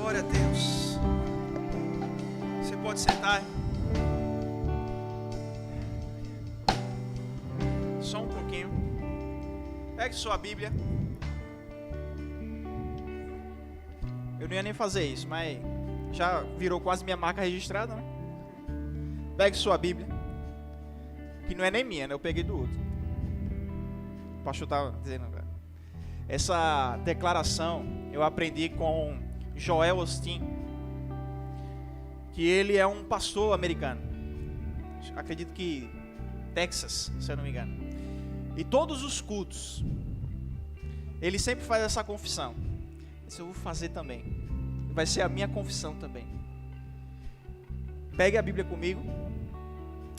Glória a Deus. Você pode sentar. Só um pouquinho. Pegue sua Bíblia. Eu não ia nem fazer isso, mas já virou quase minha marca registrada, né? Pegue sua Bíblia. Que não é nem minha, né? Eu peguei do outro. O pastor estava dizendo, cara. Essa declaração eu aprendi com Joel Osteen, que ele é um pastor americano. Acredito que Texas, se eu não me engano. E todos os cultos, ele sempre faz essa confissão. Isso eu vou fazer também. Vai ser a minha confissão também. Pegue a Bíblia comigo.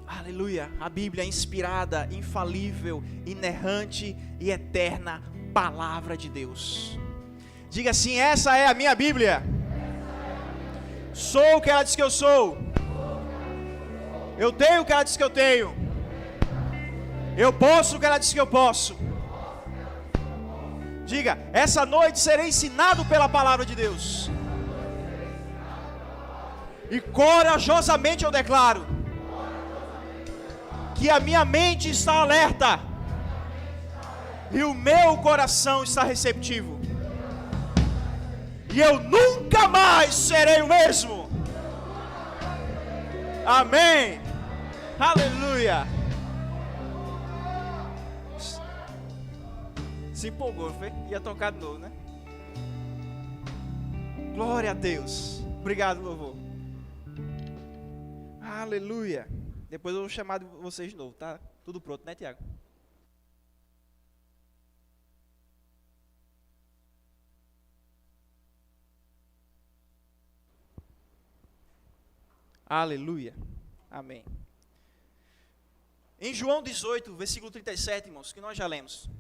Aleluia. A Bíblia é inspirada, infalível, inerrante e eterna palavra de Deus. Diga assim: essa é a minha Bíblia. Sou o que ela diz que eu sou. Eu tenho o que ela diz que eu tenho. Eu posso o que ela diz que eu posso. Diga: essa noite serei ensinado pela palavra de Deus. E corajosamente eu declaro que a minha mente está alerta e o meu coração está receptivo. E eu nunca mais serei o mesmo. Amém. Aleluia. Se empolgou, foi? Ia tocar de novo, né? Glória a Deus. Obrigado, louvor. Aleluia. Depois eu vou chamar de vocês de novo, tá? Tudo pronto, né, Tiago? Aleluia. Amém. Em João 18, versículo 37, irmãos, que nós já lemos.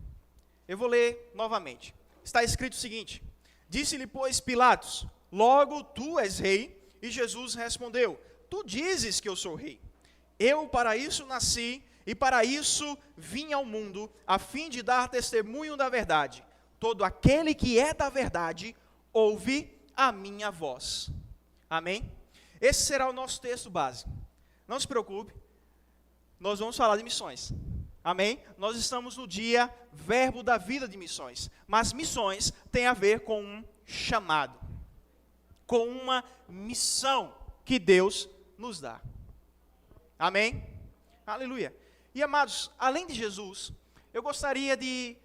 Eu vou ler novamente. Está escrito o seguinte: disse-lhe, pois, Pilatos: logo tu és rei? E Jesus respondeu: tu dizes que eu sou rei. Eu para isso nasci e para isso vim ao mundo, a fim de dar testemunho da verdade. Todo aquele que é da verdade, ouve a minha voz. Amém? Esse será o nosso texto base. Não se preocupe, nós vamos falar de missões. Amém? Nós estamos no dia verbo da vida de missões. Mas missões tem a ver com um chamado, com uma missão que Deus nos dá. Amém? Aleluia. E amados, além de Jesus, eu gostaria de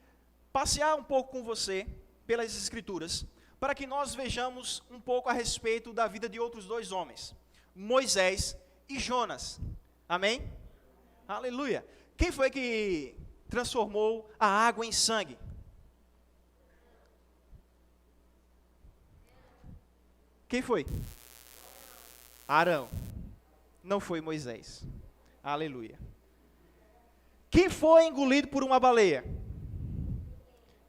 passear um pouco com você pelas Escrituras, para que nós vejamos um pouco a respeito da vida de outros dois homens, Moisés e Jonas. Amém? Aleluia. Quem foi que transformou a água em sangue? Quem foi? Arão. Não foi Moisés. Aleluia. Quem foi engolido por uma baleia?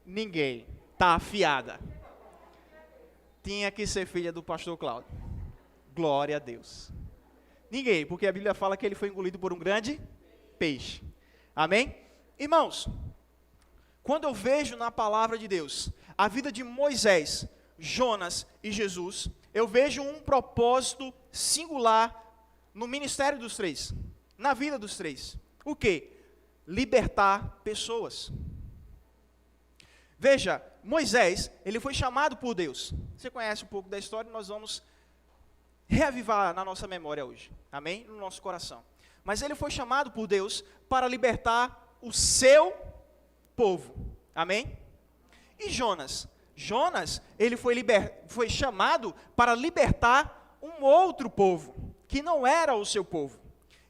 Ninguém. Está afiada. Tinha que ser filha do pastor Cláudio. Glória a Deus. Ninguém, porque a Bíblia fala que ele foi engolido por um grande peixe. Amém? Irmãos, quando eu vejo na palavra de Deus a vida de Moisés, Jonas e Jesus, eu vejo um propósito singular no ministério dos três, na vida dos três. O quê? Libertar pessoas. Veja, Moisés, ele foi chamado por Deus. Você conhece um pouco da história, nós vamos reavivar na nossa memória hoje. Amém? No nosso coração. Mas ele foi chamado por Deus para libertar o seu povo. Amém? E Jonas? Jonas, ele foi chamado para libertar um outro povo, que não era o seu povo.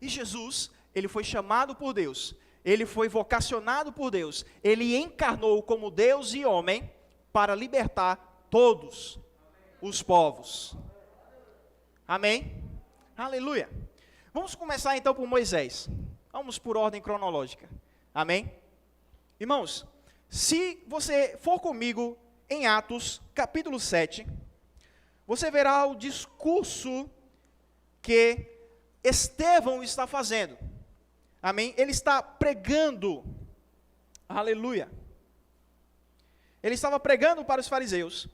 E Jesus, ele foi chamado por Deus, ele foi vocacionado por Deus, ele encarnou como Deus e homem para libertar todos os povos. Amém? Aleluia. Vamos começar então por Moisés. Vamos por ordem cronológica. Amém? Irmãos, se você for comigo em Atos, capítulo 7, você verá o discurso que Estevão está fazendo. Amém? Ele está pregando. Aleluia. Ele estava pregando para os fariseus.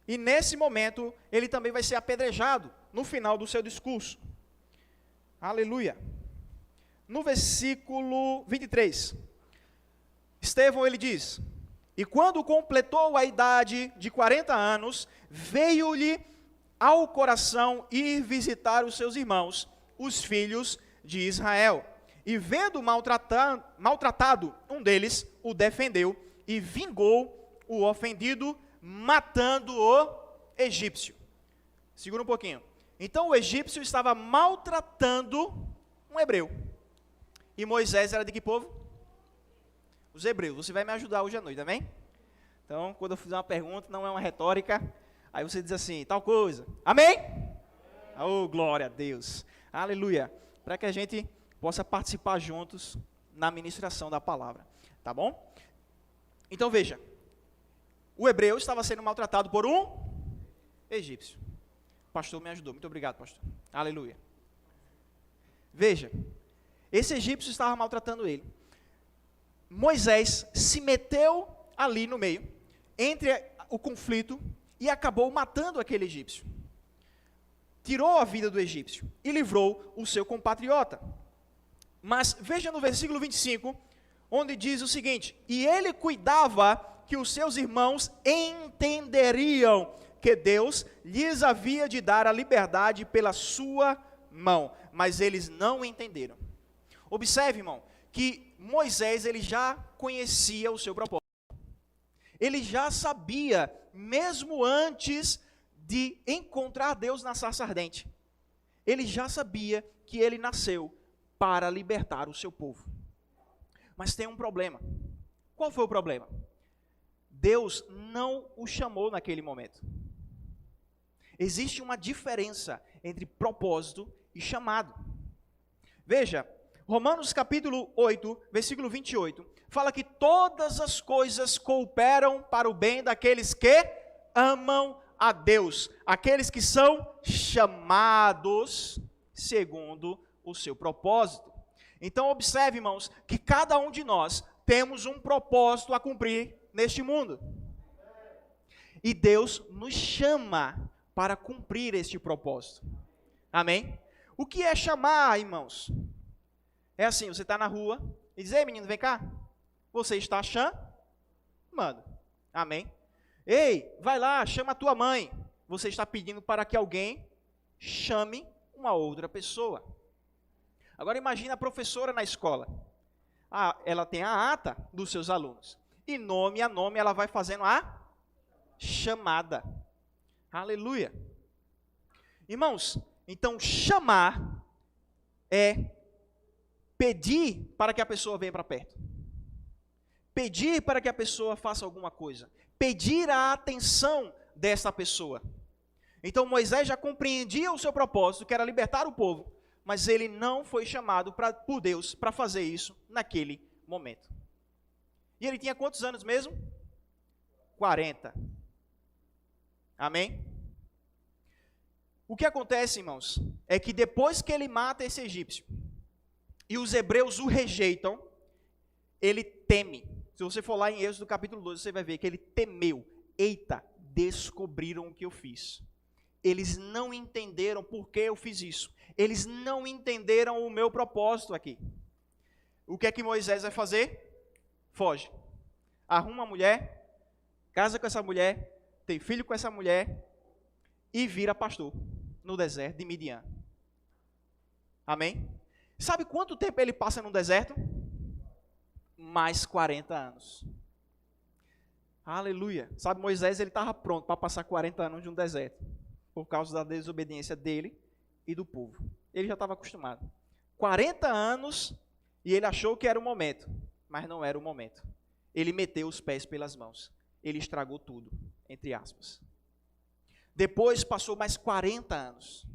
E nesse momento, ele também vai ser apedrejado no final do seu discurso. Aleluia. No versículo 23, Estevão, ele diz: e quando completou a idade de 40 anos, veio-lhe ao coração ir visitar os seus irmãos, os filhos de Israel. E vendo maltratado um deles, o defendeu e vingou o ofendido, matando o egípcio. Segura um pouquinho. Então o egípcio estava maltratando um hebreu. E Moisés era de que povo? Os hebreus. Você vai me ajudar hoje à noite, amém? Então, quando eu fizer uma pergunta, não é uma retórica, aí você diz assim, tal coisa. Amém? Oh, glória a Deus. Aleluia. Para que a gente possa participar juntos na ministração da palavra. Tá bom? Então veja. O hebreu estava sendo maltratado por um egípcio. O pastor me ajudou. Muito obrigado, pastor. Aleluia. Veja. Esse egípcio estava maltratando ele. Moisés se meteu ali no meio, entre o conflito, e acabou matando aquele egípcio. Tirou a vida do egípcio e livrou o seu compatriota. Mas veja no versículo 25, onde diz o seguinte: e ele cuidava que os seus irmãos entenderiam que Deus lhes havia de dar a liberdade pela sua mão, mas eles não entenderam. Observe, irmão, que Moisés, ele já conhecia o seu propósito. Ele já sabia, mesmo antes de encontrar Deus na sarça ardente. Ele já sabia que ele nasceu para libertar o seu povo. Mas tem um problema. Qual foi o problema? Deus não o chamou naquele momento. Existe uma diferença entre propósito e chamado. Veja, Romanos capítulo 8, versículo 28, fala que todas as coisas cooperam para o bem daqueles que amam a Deus, aqueles que são chamados segundo o seu propósito. Então observe, irmãos, que cada um de nós temos um propósito a cumprir neste mundo. E Deus nos chama para cumprir este propósito. Amém? O que é chamar, irmãos? É assim, você está na rua e diz: ei, menino, vem cá. Você está chamando. Amém? Ei, vai lá, chama a tua mãe. Você está pedindo para que alguém chame uma outra pessoa. Agora imagine a professora na escola. Ela tem a ata dos seus alunos. E nome a nome ela vai fazendo a chamada. Aleluia. Irmãos, então chamar é pedir para que a pessoa venha para perto. Pedir para que a pessoa faça alguma coisa. Pedir a atenção dessa pessoa. Então Moisés já compreendia o seu propósito, que era libertar o povo, mas ele não foi chamado por Deus para fazer isso naquele momento. E ele tinha quantos anos mesmo? 40. Amém? O que acontece, irmãos, é que depois que ele mata esse egípcio, e os hebreus o rejeitam, ele teme. Se você for lá em Êxodo capítulo 12, você vai ver que ele temeu. Eita, descobriram o que eu fiz. Eles não entenderam por que eu fiz isso. Eles não entenderam o meu propósito aqui. O que é que Moisés vai fazer? Foge. Arruma uma mulher, casa com essa mulher, tem filho com essa mulher e vira pastor no deserto de Midian. Amém? Sabe quanto tempo ele passa no deserto? Mais 40 anos. Aleluia. Sabe, Moisés, ele estava pronto para passar 40 anos de um deserto, por causa da desobediência dele e do povo. Ele já estava acostumado. 40 anos e ele achou que era o momento, mas não era o momento. Ele meteu os pés pelas mãos. Ele estragou tudo, entre aspas. Depois passou mais 40 anos.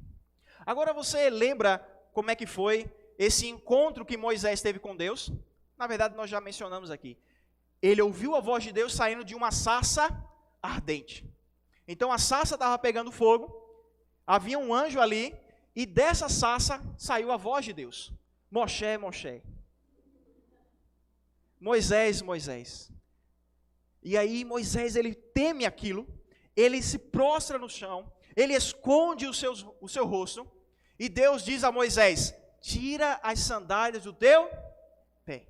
Agora você lembra como é que foi esse encontro que Moisés teve com Deus? Na verdade, nós já mencionamos aqui. Ele ouviu a voz de Deus saindo de uma sarça ardente. Então a sarça estava pegando fogo, havia um anjo ali, e dessa sarça saiu a voz de Deus. Moshe, Moshe. Moisés, Moisés. E aí Moisés, ele teme aquilo, ele se prostra no chão, ele esconde o seu rosto, e Deus diz a Moisés: tira as sandálias do teu pé,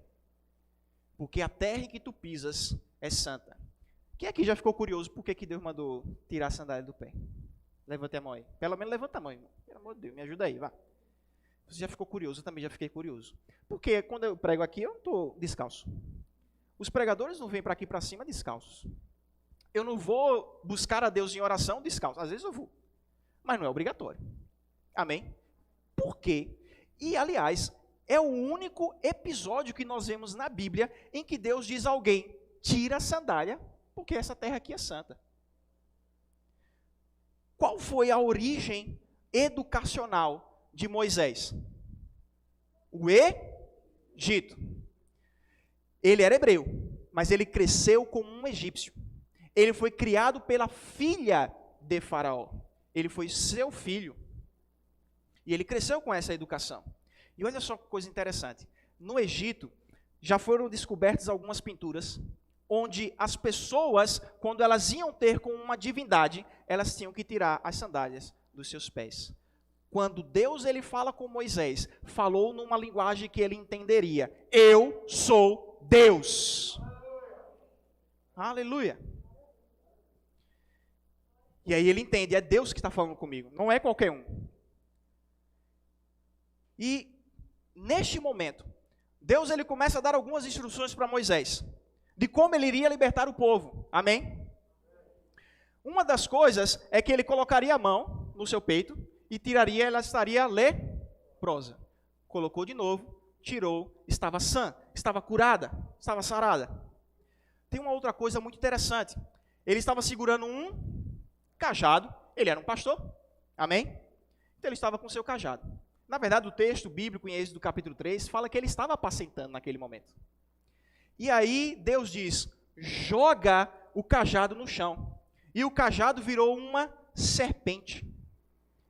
porque a terra em que tu pisas é santa. Quem aqui já ficou curioso por que Deus mandou tirar a sandália do pé? Levante a mão aí. Pelo menos levanta a mão, irmão. Pelo amor de Deus, me ajuda aí, vá. Você já ficou curioso, eu também já fiquei curioso. Porque quando eu prego aqui, eu não estou descalço. Os pregadores não vêm para aqui para cima descalços. Eu não vou buscar a Deus em oração descalço. Às vezes eu vou, mas não é obrigatório. Amém? Por quê? E, aliás, é o único episódio que nós vemos na Bíblia em que Deus diz a alguém: tira a sandália, porque essa terra aqui é santa. Qual foi a origem educacional de Moisés? O Egito. Ele era hebreu, mas ele cresceu como um egípcio. Ele foi criado pela filha de Faraó. Ele foi seu filho. E ele cresceu com essa educação. E olha só que coisa interessante. No Egito, já foram descobertas algumas pinturas onde as pessoas, quando elas iam ter com uma divindade, elas tinham que tirar as sandálias dos seus pés. Quando Deus ele fala com Moisés, falou numa linguagem que ele entenderia: eu sou Deus. Aleluia. E aí ele entende, é Deus que está falando comigo, não é qualquer um. E neste momento, Deus ele começa a dar algumas instruções para Moisés, de como ele iria libertar o povo. Amém? Uma das coisas é que ele colocaria a mão no seu peito e tiraria, ela estaria leprosa. Colocou de novo, tirou, estava sã, estava curada, estava sarada. Tem uma outra coisa muito interessante. Ele estava segurando um cajado, ele era um pastor, amém? Então ele estava com o seu cajado. Na verdade, o texto bíblico em Êxodo capítulo 3 fala que ele estava apacentando naquele momento. E aí Deus diz: joga o cajado no chão. E o cajado virou uma serpente.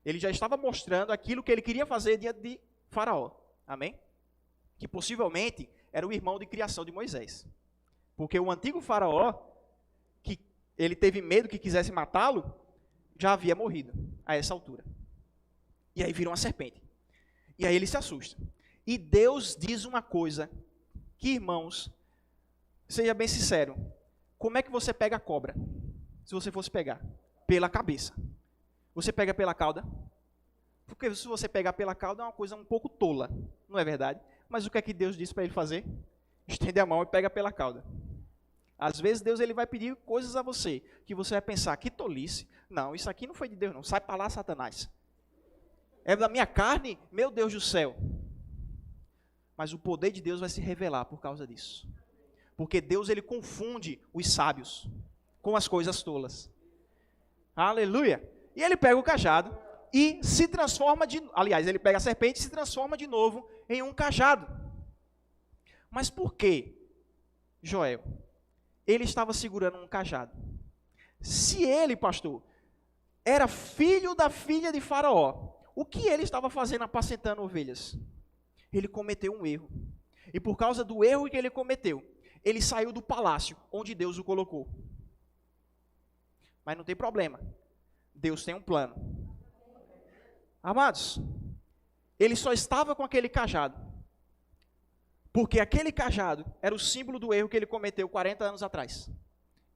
Ele já estava mostrando aquilo que ele queria fazer diante de Faraó. Amém? Que possivelmente era o irmão de criação de Moisés. Porque o antigo Faraó, que ele teve medo que quisesse matá-lo, já havia morrido a essa altura. E aí virou uma serpente. E aí ele se assusta. E Deus diz uma coisa que, irmãos, seja bem sincero, como é que você pega a cobra? Se você fosse pegar pela cabeça. Você pega pela cauda? Porque se você pegar pela cauda é uma coisa um pouco tola, não é verdade? Mas o que é que Deus disse para ele fazer? Estende a mão e pega pela cauda. Às vezes Deus ele vai pedir coisas a você, que você vai pensar: que tolice. Não, isso aqui não foi de Deus não, sai para lá, Satanás. É da minha carne, meu Deus do céu. Mas o poder de Deus vai se revelar por causa disso. Porque Deus ele confunde os sábios com as coisas tolas. Aleluia. E ele pega o cajado e se transforma aliás, ele pega a serpente e se transforma de novo em um cajado. Mas por quê, Joel? Ele estava segurando um cajado. Se ele, pastor, era filho da filha de Faraó, o que ele estava fazendo apacentando ovelhas? Ele cometeu um erro. E por causa do erro que ele cometeu, ele saiu do palácio onde Deus o colocou. Mas não tem problema. Deus tem um plano. Amados, ele só estava com aquele cajado porque aquele cajado era o símbolo do erro que ele cometeu 40 anos atrás.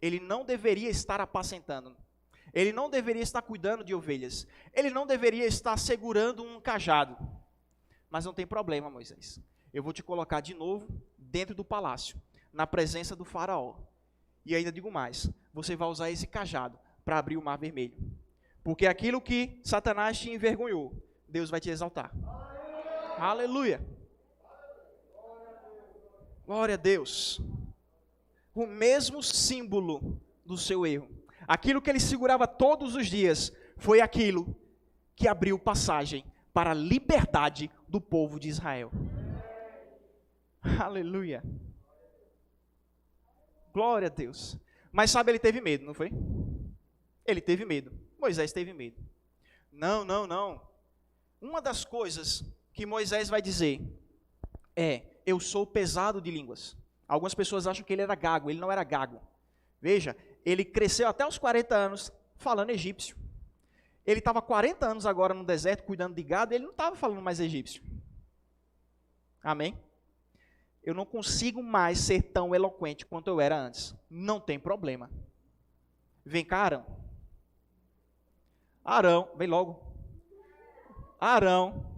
Ele não deveria estar apacentando. Ele não deveria estar cuidando de ovelhas. Ele não deveria estar segurando um cajado. Mas não tem problema, Moisés. Eu vou te colocar de novo dentro do palácio, na presença do Faraó. E ainda digo mais, você vai usar esse cajado para abrir o mar vermelho. Porque aquilo que Satanás te envergonhou, Deus vai te exaltar. Aleluia. Glória a Deus. O mesmo símbolo do seu erro. Aquilo que ele segurava todos os dias foi aquilo que abriu passagem para a liberdade do povo de Israel. Aleluia. Glória a Deus. Mas sabe, ele teve medo, não foi? Ele teve medo. Moisés teve medo. Não. Uma das coisas que Moisés vai dizer é: eu sou pesado de línguas. Algumas pessoas acham que ele era gago. Ele não era gago. Veja, ele cresceu até os 40 anos falando egípcio. Ele estava 40 anos agora no deserto, cuidando de gado, e ele não estava falando mais egípcio. Amém? Eu não consigo mais ser tão eloquente quanto eu era antes. Não tem problema. Vem cá, Arão. Arão, vem logo. Arão.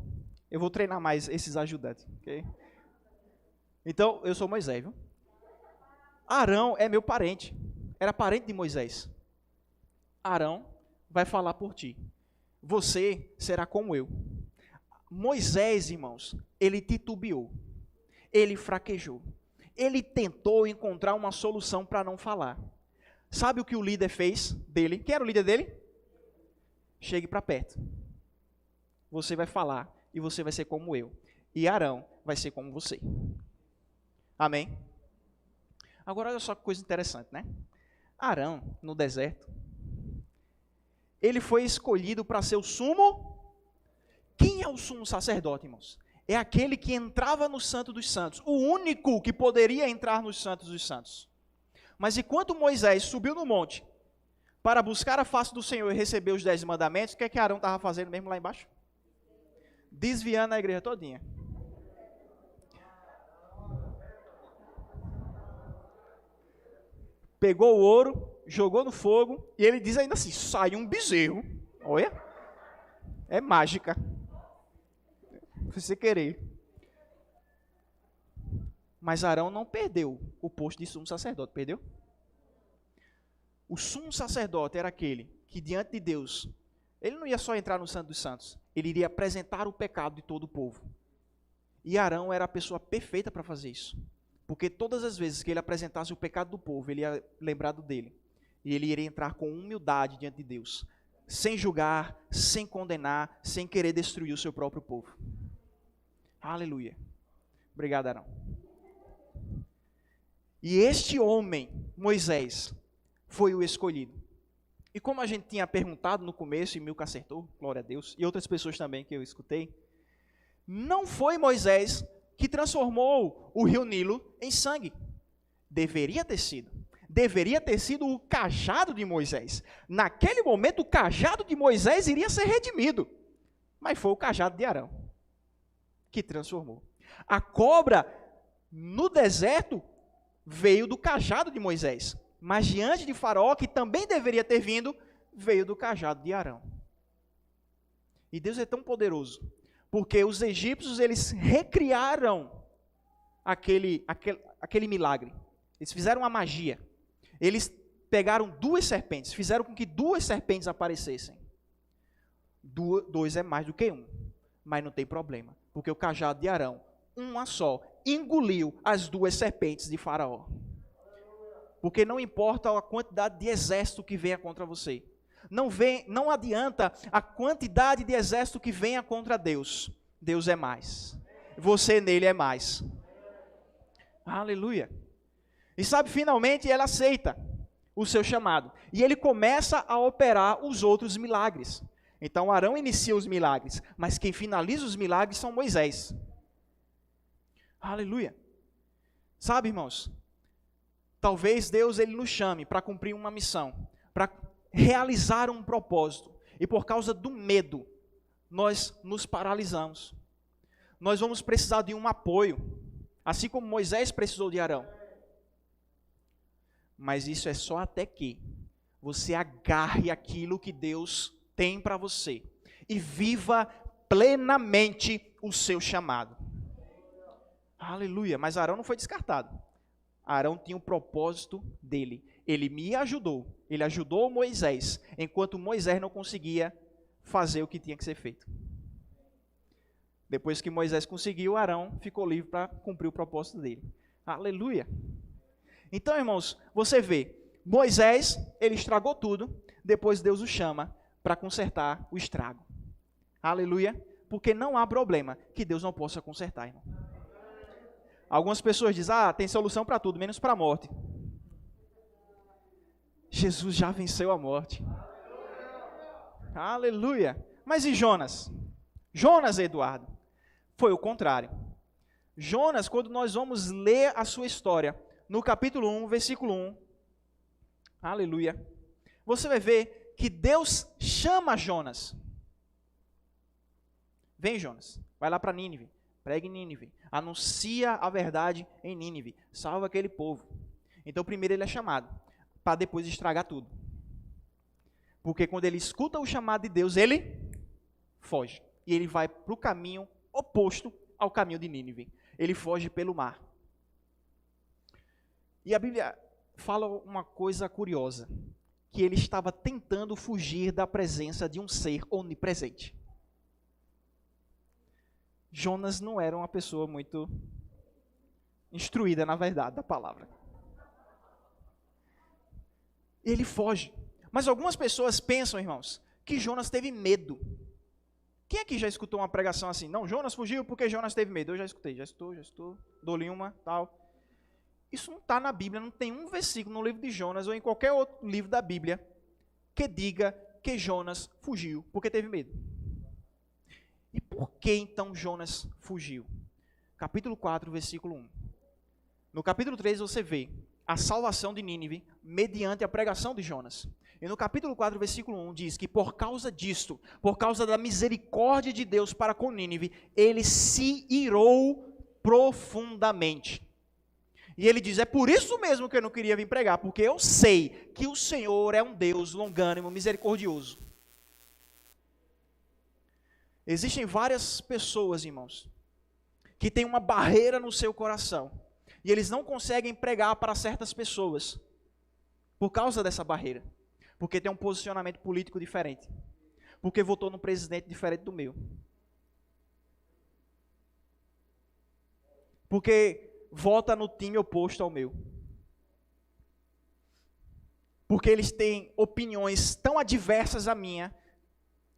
Eu vou treinar mais esses ajudantes, ok? Então, eu sou Moisés, viu? Arão é meu parente. Era parente de Moisés. Arão vai falar por ti. Você será como eu. Moisés, irmãos, ele titubeou. Ele fraquejou. Ele tentou encontrar uma solução para não falar. Sabe o que o líder fez dele? Quem era o líder dele? Chegue para perto. Você vai falar e você vai ser como eu. E Arão vai ser como você. Amém? Agora olha só que coisa interessante, né? Arão, no deserto, ele foi escolhido para ser o sumo. Quem é o sumo sacerdote, irmãos? É aquele que entrava no Santo dos Santos. O único que poderia entrar no Santo dos Santos. Mas enquanto Moisés subiu no monte para buscar a face do Senhor e receber os 10 mandamentos, o que é que Arão estava fazendo mesmo lá embaixo? Desviando a igreja todinha. Pegou o ouro, jogou no fogo, e ele diz ainda assim, sai um bezerro. Olha, é mágica. Se você querer. Mas Arão não perdeu o posto de sumo sacerdote, perdeu? O sumo sacerdote era aquele que diante de Deus, ele não ia só entrar no Santo dos Santos, ele iria apresentar o pecado de todo o povo. E Arão era a pessoa perfeita para fazer isso. Porque todas as vezes que ele apresentasse o pecado do povo, ele ia lembrado dele. E ele iria entrar com humildade diante de Deus. Sem julgar, sem condenar, sem querer destruir o seu próprio povo. Aleluia. Obrigado, Arão. E este homem, Moisés, foi o escolhido. E como a gente tinha perguntado no começo, e Milka acertou, glória a Deus, e outras pessoas também que eu escutei, não foi Moisés que transformou o rio Nilo em sangue. Deveria ter sido. Deveria ter sido o cajado de Moisés. Naquele momento, o cajado de Moisés iria ser redimido. Mas foi o cajado de Arão que transformou. A cobra no deserto veio do cajado de Moisés. Mas diante de Faraó, que também deveria ter vindo, veio do cajado de Arão. E Deus é tão poderoso, porque os egípcios, eles recriaram aquele milagre. Eles fizeram uma magia. Eles pegaram 2 serpentes, fizeram com que 2 serpentes aparecessem. 2 é mais do que 1, mas não tem problema, porque o cajado de Arão, uma só, engoliu as 2 serpentes de Faraó. Porque não importa a quantidade de exército que venha contra você. Não adianta a quantidade de exército que venha contra Deus. Deus é mais. Você nele é mais. Aleluia. E sabe, finalmente ele aceita o seu chamado. E ele começa a operar os outros milagres. Então Arão inicia os milagres, mas quem finaliza os milagres são Moisés. Aleluia. Sabe, irmãos, talvez Deus ele nos chame para cumprir uma missão, para realizar um propósito. E por causa do medo, nós nos paralisamos. Nós vamos precisar de um apoio, assim como Moisés precisou de Arão. Mas isso é só até que você agarre aquilo que Deus tem para você e viva plenamente o seu chamado. Aleluia. Mas Arão não foi descartado. Arão tinha um propósito dele. Ele me ajudou. Ele ajudou Moisés, enquanto Moisés não conseguia fazer o que tinha que ser feito. Depois que Moisés conseguiu, Arão ficou livre para cumprir o propósito dele. Aleluia. Então, irmãos, você vê, Moisés, ele estragou tudo, depois Deus o chama para consertar o estrago. Aleluia. Porque não há problema que Deus não possa consertar, irmão. Algumas pessoas dizem, tem solução para tudo, menos para a morte. Jesus já venceu a morte. Aleluia. Mas e Jonas? Jonas, Eduardo, foi o contrário. Jonas, quando nós vamos ler a sua história, no capítulo 1, versículo 1, aleluia, você vai ver que Deus chama Jonas. Vem, Jonas, vai lá para Nínive, pregue em Nínive, anuncia a verdade em Nínive, salva aquele povo. Então primeiro ele é chamado, para depois estragar tudo. Porque quando ele escuta o chamado de Deus, ele foge. E ele vai para o caminho oposto ao caminho de Nínive. Ele foge pelo mar. E a Bíblia fala uma coisa curiosa, que ele estava tentando fugir da presença de um ser onipresente. Jonas não era uma pessoa muito instruída, na verdade, da palavra. Ele foge. Mas algumas pessoas pensam, irmãos, que Jonas teve medo. Quem aqui já escutou uma pregação assim? Não, Jonas fugiu porque Jonas teve medo. Eu já escutei, já estou, dou-lhe uma, tal. Isso não está na Bíblia, não tem um versículo no livro de Jonas ou em qualquer outro livro da Bíblia que diga que Jonas fugiu porque teve medo. E por que então Jonas fugiu? Capítulo 4, versículo 1. No capítulo 3 você vê a salvação de Nínive mediante a pregação de Jonas. E no capítulo 4, versículo 1 diz que por causa disto, por causa da misericórdia de Deus para com Nínive, ele se irou profundamente. E ele diz, é por isso mesmo que eu não queria vir pregar, porque eu sei que o Senhor é um Deus longânimo, misericordioso. Existem várias pessoas, irmãos, que têm uma barreira no seu coração. E eles não conseguem pregar para certas pessoas por causa dessa barreira. Porque tem um posicionamento político diferente. Porque votou num presidente diferente do meu. Porque vota no time oposto ao meu. Porque eles têm opiniões tão adversas à minha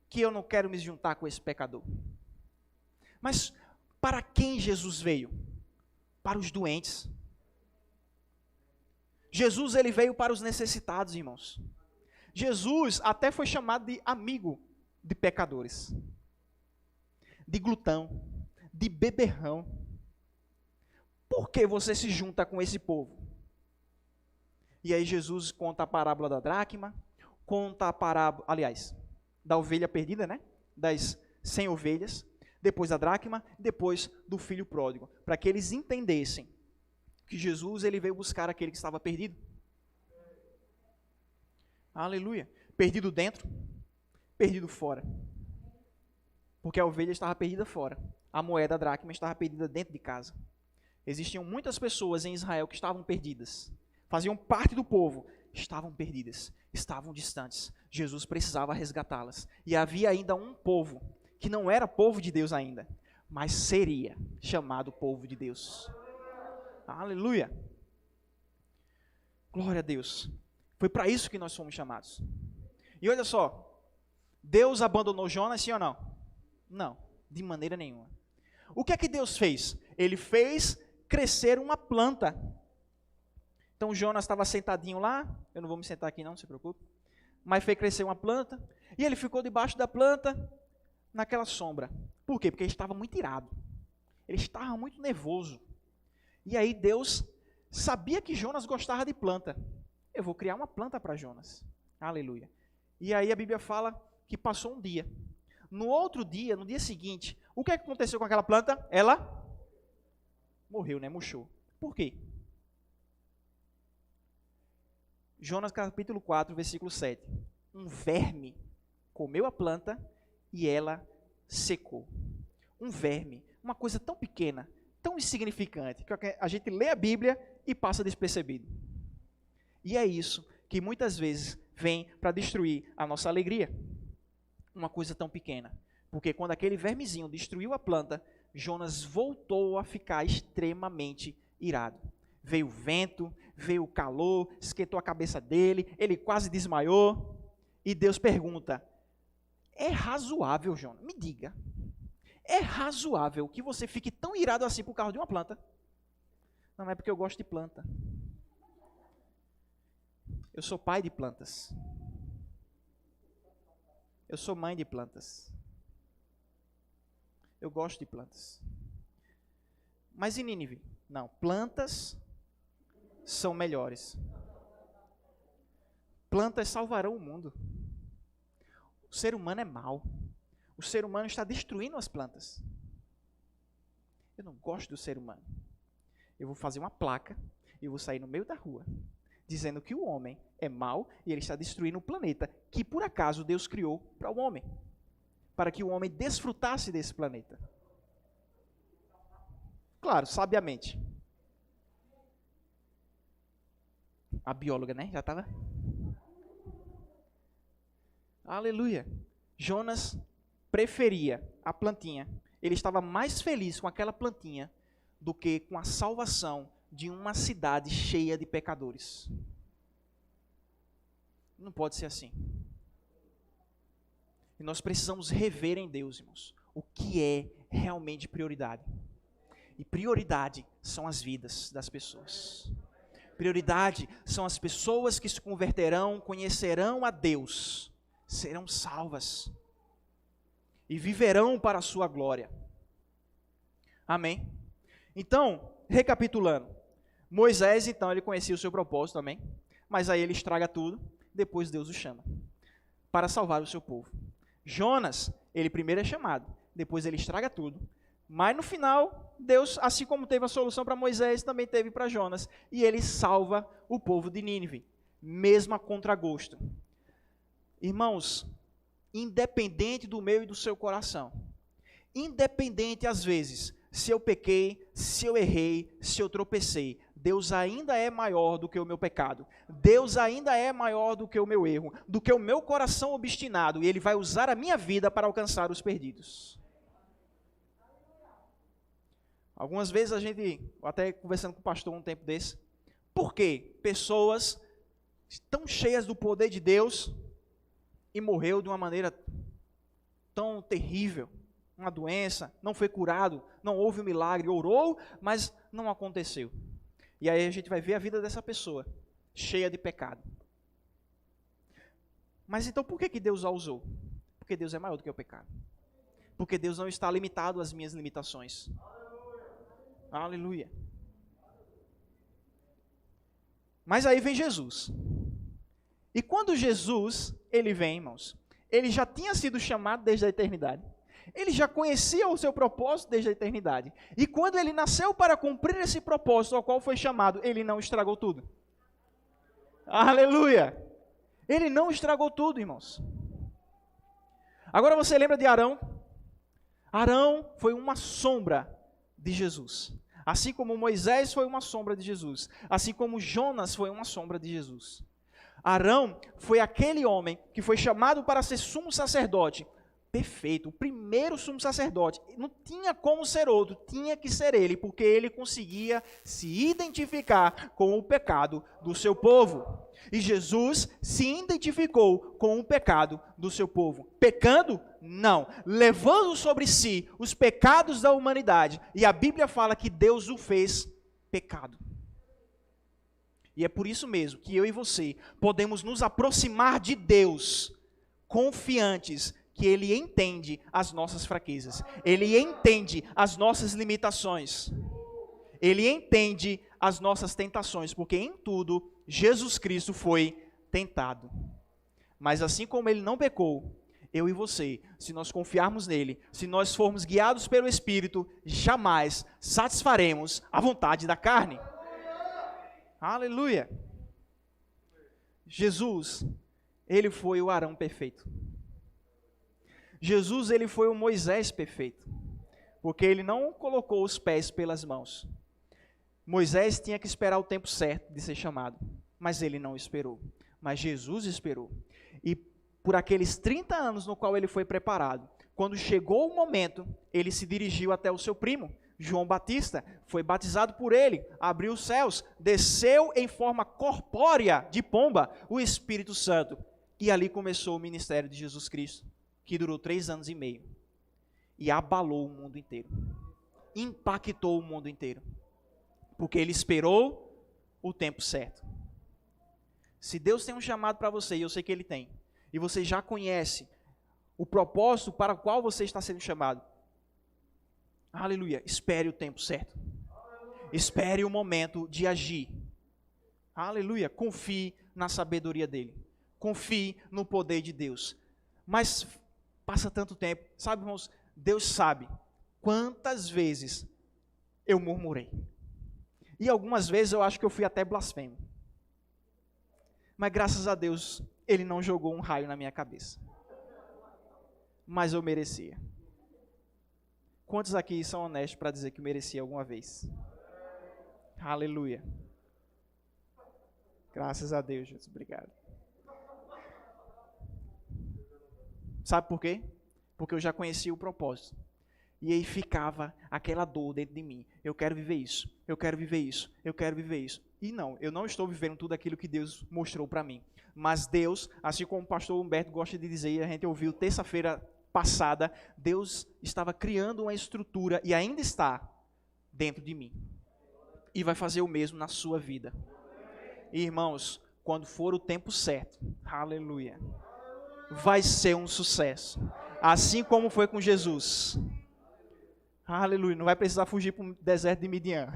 que eu não quero me juntar com esse pecador. Mas para quem Jesus veio? Para os doentes. Jesus, ele veio para os necessitados, irmãos. Jesus até foi chamado de amigo de pecadores, de glutão, de beberrão. Por que você se junta com esse povo? E aí Jesus conta a parábola da dracma, conta a parábola, aliás, da ovelha perdida, né? Das 100 ovelhas, depois da dracma, depois do filho pródigo, para que eles entendessem que Jesus, ele veio buscar aquele que estava perdido. Aleluia. Perdido dentro, perdido fora. Porque a ovelha estava perdida fora. A moeda, a dracma, estava perdida dentro de casa. Existiam muitas pessoas em Israel que estavam perdidas. Faziam parte do povo, estavam perdidas, estavam distantes. Jesus precisava resgatá-las. E havia ainda um povo, que não era povo de Deus ainda, mas seria chamado povo de Deus. Aleluia. Glória a Deus. Foi para isso que nós fomos chamados. E olha só, Deus abandonou Jonas, sim ou não? Não, de maneira nenhuma. O que é que Deus fez? Ele fez crescer uma planta. Então Jonas estava sentadinho lá, eu não vou me sentar aqui não se preocupe, mas fez crescer uma planta, e ele ficou debaixo da planta, naquela sombra. Por quê? Porque ele estava muito irado, ele estava muito nervoso. E aí Deus sabia que Jonas gostava de planta. Eu vou criar uma planta para Jonas. Aleluia. E aí a Bíblia fala que passou um dia. No outro dia, no dia seguinte, o que aconteceu com aquela planta? Ela morreu, né? Murchou. Por quê? Jonas capítulo 4, versículo 7. Um verme comeu a planta e ela secou. Um verme, uma coisa tão pequena, tão insignificante, que a gente lê a Bíblia e passa despercebido. E é isso que muitas vezes vem para destruir a nossa alegria. Uma coisa tão pequena. Porque quando aquele vermezinho destruiu a planta, Jonas voltou a ficar extremamente irado. Veio o vento, veio o calor, esquentou a cabeça dele, ele quase desmaiou. E Deus pergunta, é razoável, Jonas? Me diga, é razoável que você fique tão irado assim por causa de uma planta? Não, é porque eu gosto de planta. Eu sou pai de plantas. Eu sou mãe de plantas. Eu gosto de plantas. Mas em Nínive? Não, plantas são melhores. Plantas salvarão o mundo. O ser humano é mau. O ser humano está destruindo as plantas. Eu não gosto do ser humano. Eu vou fazer uma placa e vou sair no meio da rua dizendo que o homem é mau e ele está destruindo o planeta que, por acaso, Deus criou para o homem. Para que o homem desfrutasse desse planeta. Claro, sabiamente. A bióloga, né? Já estava... Aleluia. Jonas preferia a plantinha. Ele estava mais feliz com aquela plantinha do que com a salvação de uma cidade cheia de pecadores. Não pode ser assim. E nós precisamos rever em Deus, irmãos, o que é realmente prioridade. E prioridade são as vidas das pessoas. Prioridade são as pessoas que se converterão, conhecerão a Deus, serão salvas e viverão para a sua glória. Amém? Então, recapitulando, Moisés, então, ele conhecia o seu propósito também, mas aí ele estraga tudo, depois Deus o chama para salvar o seu povo. Jonas, ele primeiro é chamado, depois ele estraga tudo, mas no final, Deus, assim como teve a solução para Moisés, também teve para Jonas, e ele salva o povo de Nínive, mesmo a contragosto. Irmãos, independente do meu e do seu coração, independente às vezes, se eu pequei, se eu errei, se eu tropecei, Deus ainda é maior do que o meu pecado. Deus ainda é maior do que o meu erro, do que o meu coração obstinado, e Ele vai usar a minha vida para alcançar os perdidos. Algumas vezes a gente, até conversando com o pastor um tempo desse, por que pessoas tão cheias do poder de Deus e morreu de uma maneira tão terrível, uma doença, não foi curado, não houve um milagre, orou, mas não aconteceu. E aí a gente vai ver a vida dessa pessoa, cheia de pecado. Mas então por que Deus a usou? Porque Deus é maior do que o pecado. Porque Deus não está limitado às minhas limitações. Aleluia. Mas aí vem Jesus. E quando Jesus, ele vem, irmãos, ele já tinha sido chamado desde a eternidade. Ele já conhecia o seu propósito desde a eternidade. E quando ele nasceu para cumprir esse propósito ao qual foi chamado, ele não estragou tudo. Aleluia. Ele não estragou tudo, irmãos. Agora você lembra de Arão? Arão foi uma sombra de Jesus. Assim como Moisés foi uma sombra de Jesus. Assim como Jonas foi uma sombra de Jesus. Arão foi aquele homem que foi chamado para ser sumo sacerdote. Perfeito, o primeiro sumo sacerdote. Não tinha como ser outro, tinha que ser ele, porque ele conseguia se identificar com o pecado do seu povo. E Jesus se identificou com o pecado do seu povo. Pecando? Não. Levando sobre si os pecados da humanidade. E a Bíblia fala que Deus o fez pecado. E é por isso mesmo que eu e você podemos nos aproximar de Deus confiantes que Ele entende as nossas fraquezas. Ele entende as nossas limitações. Ele entende as nossas tentações, porque em tudo Jesus Cristo foi tentado. Mas assim como Ele não pecou, eu e você, se nós confiarmos nele, se nós formos guiados pelo Espírito, jamais satisfaremos a vontade da carne. Aleluia! Jesus, ele foi o Arão perfeito. Jesus, ele foi o Moisés perfeito, porque ele não colocou os pés pelas mãos. Moisés tinha que esperar o tempo certo de ser chamado, mas ele não esperou. Mas Jesus esperou. E por aqueles 30 anos no qual ele foi preparado, quando chegou o momento, ele se dirigiu até o seu primo, João Batista, foi batizado por ele, abriu os céus, desceu em forma corpórea de pomba o Espírito Santo. E ali começou o ministério de Jesus Cristo, que durou 3 anos e meio. E abalou o mundo inteiro. Impactou o mundo inteiro. Porque ele esperou o tempo certo. Se Deus tem um chamado para você, e eu sei que Ele tem, e você já conhece o propósito para o qual você está sendo chamado, aleluia, espere o tempo certo. Espere o momento de agir. Aleluia, confie na sabedoria dEle. Confie no poder de Deus. Mas passa tanto tempo. Sabe, irmãos, Deus sabe quantas vezes eu murmurei. E algumas vezes eu acho que eu fui até blasfemo. Mas graças a Deus, Ele não jogou um raio na minha cabeça. Mas eu merecia. Quantos aqui são honestos para dizer que merecia alguma vez? Aleluia. Graças a Deus, Jesus. Obrigado. Sabe por quê? Porque eu já conhecia o propósito. E aí ficava aquela dor dentro de mim. Eu quero viver isso, eu quero viver isso, eu quero viver isso. E não, eu não estou vivendo tudo aquilo que Deus mostrou para mim. Mas Deus, assim como o pastor Humberto gosta de dizer, e a gente ouviu terça-feira passada, Deus estava criando uma estrutura e ainda está dentro de mim. E vai fazer o mesmo na sua vida. E, irmãos, quando for o tempo certo, aleluia, vai ser um sucesso. Assim como foi com Jesus. Aleluia, não vai precisar fugir para o deserto de Midian.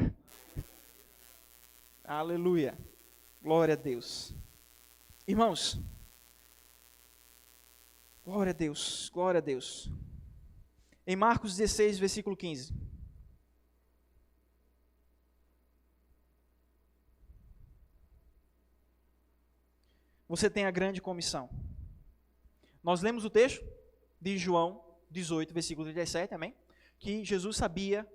Aleluia, glória a Deus. Irmãos, glória a Deus, glória a Deus. Em Marcos 16, versículo 15. Você tem a grande comissão. Nós lemos o texto de João 18, versículo 37, amém? Que Jesus sabia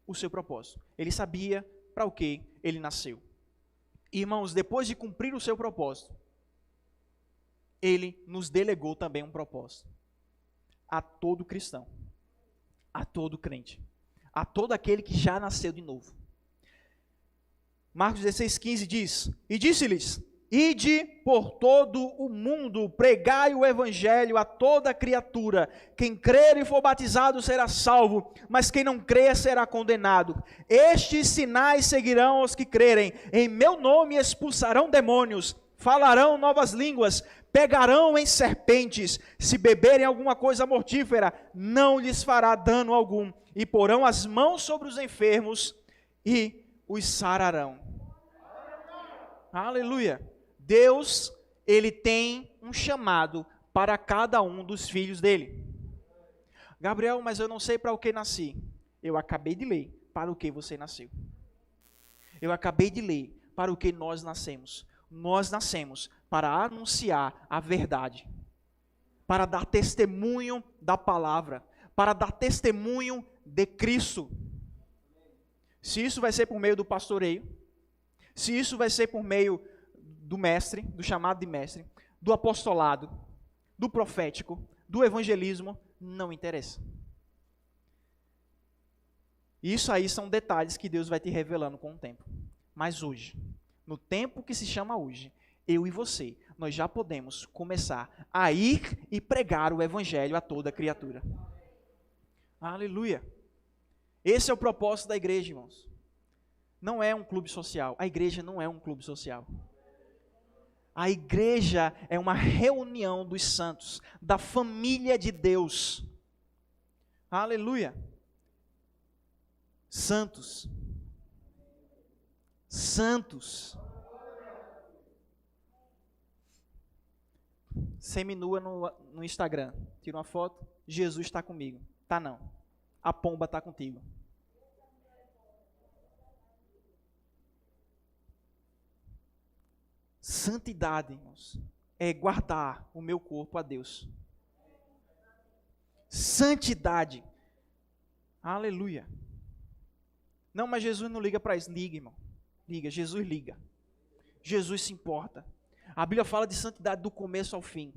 o seu propósito. Ele sabia para o que ele nasceu. Irmãos, depois de cumprir o seu propósito, ele nos delegou também um propósito. A todo cristão, a todo crente, a todo aquele que já nasceu de novo. Marcos 16:15 diz: E disse-lhes: Ide por todo o mundo, pregai o evangelho a toda criatura. Quem crer e for batizado será salvo, mas quem não crer será condenado. Estes sinais seguirão os que crerem. Em meu nome expulsarão demônios, falarão novas línguas, pegarão em serpentes. Se beberem alguma coisa mortífera, não lhes fará dano algum. E porão as mãos sobre os enfermos e os sararão. Aleluia. Deus, Ele tem um chamado para cada um dos filhos dEle. Gabriel, mas eu não sei para o que nasci. Eu acabei de ler para o que você nasceu. Eu acabei de ler para o que nós nascemos. Nós nascemos para anunciar a verdade, para dar testemunho da palavra, para dar testemunho de Cristo. Se isso vai ser por meio do pastoreio, se isso vai ser por meio do mestre, do chamado de mestre, do apostolado, do profético, do evangelismo, não interessa. Isso aí são detalhes que Deus vai te revelando com o tempo. Mas hoje, no tempo que se chama hoje, eu e você, nós já podemos começar a ir e pregar o evangelho a toda criatura. Aleluia! Esse é o propósito da igreja, irmãos. Não é um clube social. A igreja não é um clube social. A igreja é uma reunião dos santos, da família de Deus. Aleluia! Santos. Santos. Seminua no Instagram. Tira uma foto. Jesus está comigo. Tá não. A pomba está contigo. Santidade, irmãos, é guardar o meu corpo a Deus. Santidade. Aleluia. Não, mas Jesus não liga para isso. Liga, irmão. Liga, Jesus liga. Jesus se importa. A Bíblia fala de santidade do começo ao fim.